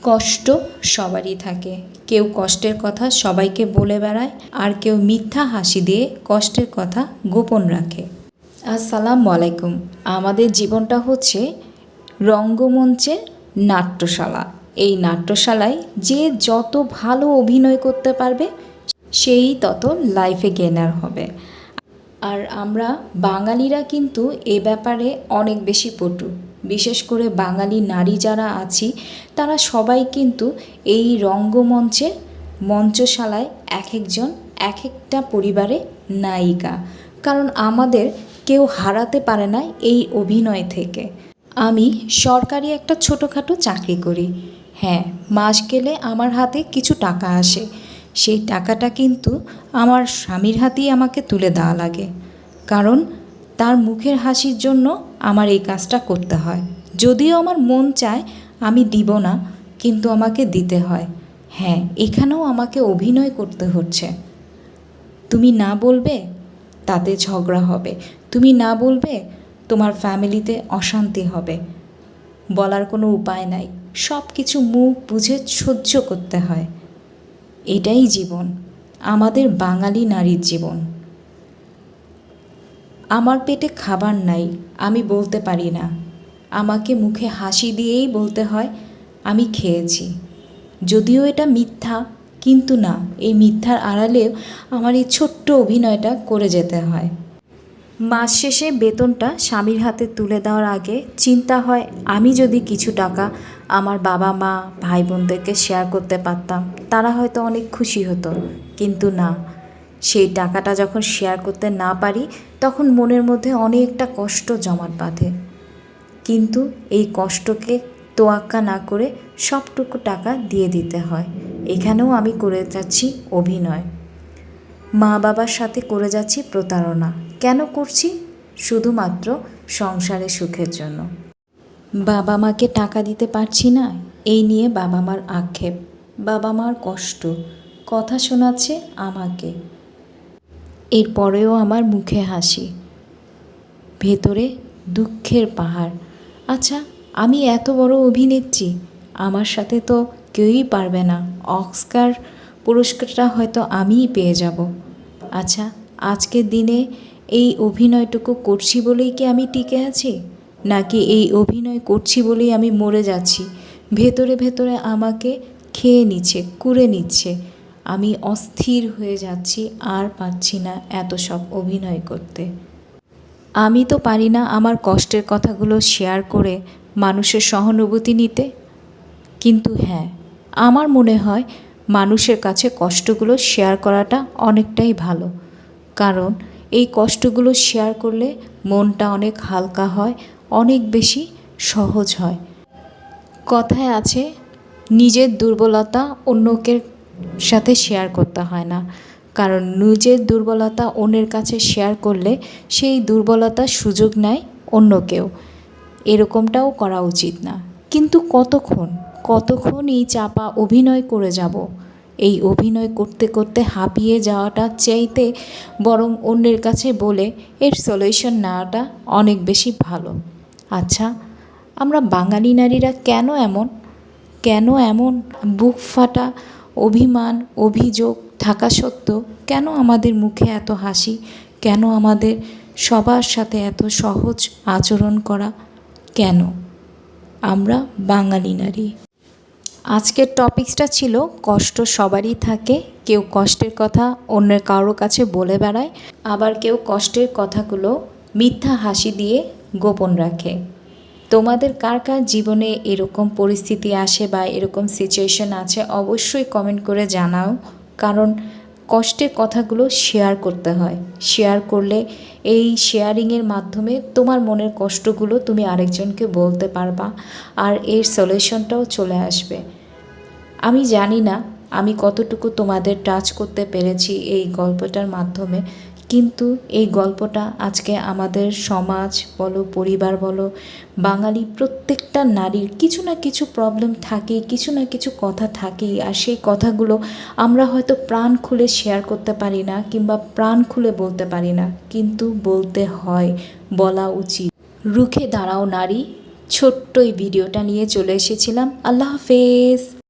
কষ্ট সবারই থাকে। কেউ কষ্টের কথা সবাইকে বলে বেড়ায়, আর কেউ মিথ্যা হাসি দিয়ে কষ্টের কথা গোপন রাখে। আসসালামু আলাইকুম। আমাদের জীবনটা হচ্ছে রঙ্গমঞ্চের নাট্যশালা। এই নাট্যশালায় যে যত ভালো অভিনয় করতে পারবে সেই তত লাইফে গেনার হবে। আর আমরা বাঙালিরা কিন্তু এ ব্যাপারে অনেক বেশি পটু। বিশেষ করে বাঙালি নারী যারা আছি তারা সবাই কিন্তু এই রঙ্গমঞ্চে মঞ্চশালায় এক একজন এক একটা পরিবারে নায়িকা। কারণ আমাদের কেউ হারাতে পারে না এই অভিনয় থেকে। আমি সরকারি একটা ছোটোখাটো চাকরি করি। হ্যাঁ, মাস গেলে আমার হাতে কিছু টাকা আসে। সেই টাকাটা কিন্তু আমার স্বামীর হাতেই আমাকে তুলে দেওয়া লাগে, কারণ তার মুখের হাসির জন্য আমার এই কাজটা করতে হয়। যদিও আমার মন চায় আমি দিব না, কিন্তু আমাকে দিতে হয়। হ্যাঁ, এখানেও আমাকে অভিনয় করতে হচ্ছে। তুমি না বলবে তাতে ঝগড়া হবে, তুমি না বলবে তোমার ফ্যামিলিতে অশান্তি হবে। বলার কোনো উপায় নাই, সব কিছু মুখ বুঝে সহ্য করতে হয়। এটাই জীবন, আমাদের বাঙালি নারীর জীবন। আমার পেটে খাবার নাই, আমি বলতে পারি না। আমাকে মুখে হাসি দিয়েই বলতে হয় আমি খেয়েছি। যদিও এটা মিথ্যা, কিন্তু না, এই মিথ্যার আড়ালেও আমার এই ছোট্ট অভিনয়টা করে যেতে হয়। মাস শেষে বেতনটা স্বামীর হাতে তুলে দেওয়ার আগে চিন্তা হয় আমি যদি কিছু টাকা আমার বাবা মা ভাই বোনদেরকে শেয়ার করতে পারতাম, তারা হয়তো অনেক খুশি হতো। কিন্তু না, সেই টাকাটা যখন শেয়ার করতে না পারি তখন মনের মধ্যে অনেকটা কষ্ট জমাট বাঁধে। কিন্তু এই কষ্টকে তোয়াক্কা না করে সবটুকু টাকা দিয়ে দিতে হয়। এখানেও আমি করে যাচ্ছি অভিনয়, মা বাবার সাথে করে যাচ্ছি প্রতারণা। কেন করছি? শুধুমাত্র সংসারের সুখের জন্য। বাবা মাকে টাকা দিতে পারছি না, এই নিয়ে বাবা মার আক্ষেপ, বাবা মার কষ্ট, কথা শোনাচ্ছে আমাকে। এরপরেও আমার মুখে হাসি, ভেতরে দুঃখের পাহাড়। আচ্ছা, আমি এত বড় অভিনেত্রী, আমার সাথে তো কেউই পারবে না। অস্কার পুরস্কারটা হয়তো আমিই পেয়ে যাব। আচ্ছা, আজকের দিনে এই অভিনয়টুকু করছি বলেই কি আমি টিকে আছি, নাকি এই অভিনয় করছি বলেই আমি মরে যাচ্ছি? ভেতরে ভেতরে আমাকে খেয়ে নিচ্ছে, কুড়ে নিচ্ছে। আমি অস্থির হয়ে যাচ্ছি, আর পারছি না এত সব অভিনয় করতে। আমি তো পারি না আমার কষ্টের কথাগুলো শেয়ার করে মানুষের সহানুভূতি নিতে। কিন্তু হ্যাঁ, আমার মনে হয় মানুষের কাছে কষ্টগুলো শেয়ার করাটা অনেকটাই ভালো। কারণ এই কষ্টগুলো শেয়ার করলে মনটা অনেক হালকা হয়, অনেক বেশি সহজ হয়। কথায় আছে, নিজের দুর্বলতা অন্যকে সাথে শেয়ার করতে হয় না, কারণ নিজের দুর্বলতা অন্যের কাছে শেয়ার করলে সেই দুর্বলতার সুযোগ নেয় অন্য কেউ। এরকমটাও করা উচিত না। কিন্তু কতক্ষণ এই চাপা অভিনয় করে যাব? এই অভিনয় করতে করতে হাঁপিয়ে যাওয়াটা চাইতে বরং অন্যের কাছে বলে এর সলিউশন নেওয়াটা অনেক বেশি ভালো। আচ্ছা, আমরা বাঙালি নারীরা কেন এমন বুক ফাটা অভিমান অভিযোগ থাকা সত্ত্বেও কেন আমাদের মুখে এত হাসি? কেন আমাদের সবার সাথে এত সহজ আচরণ করা? কেন? আমরা বাঙালি নারী। আজকের টপিকসটা ছিল কষ্ট সবারই থাকে। কেউ কষ্টের কথা অন্যের কারো কাছে বলে বেড়ায়, আবার কেউ কষ্টের কথাগুলো মিথ্যা হাসি দিয়ে গোপন রাখে। তোমাদের কার কার জীবনে এরকম পরিস্থিতি আসে বা এরকম সিচুয়েশন আছে অবশ্যই কমেন্ট করে জানাও। কারণ কষ্টের কথাগুলো শেয়ার করতে হয়। শেয়ার করলে এই শেয়ারিংয়ের মাধ্যমে তোমার মনের কষ্টগুলো তুমি আরেকজনকে বলতে পারবা, আর এর সলিউশনটাও চলে আসবে। আমি জানি না আমি কতটুকু তোমাদের টাচ করতে পেরেছি এই গল্পটার মাধ্যমে, কিন্তু এই গল্পটা আজকে আমাদের সমাজ বলো, পরিবার বলো, বাঙালি প্রত্যেকটা নারীর কিছু না কিছু প্রবলেম থাকেই, কিছু না কিছু কথা থাকেই। আর সেই কথাগুলো আমরা হয়তো প্রাণ খুলে শেয়ার করতে পারি না, কিংবা প্রাণ খুলে বলতে পারি না, কিন্তু বলতে হয়, বলা উচিত। রুখে দাঁড়াও নারী, ছোট্ট এই ভিডিওটা নিয়ে চলে এসেছিলাম। আল্লাহ হাফেজ।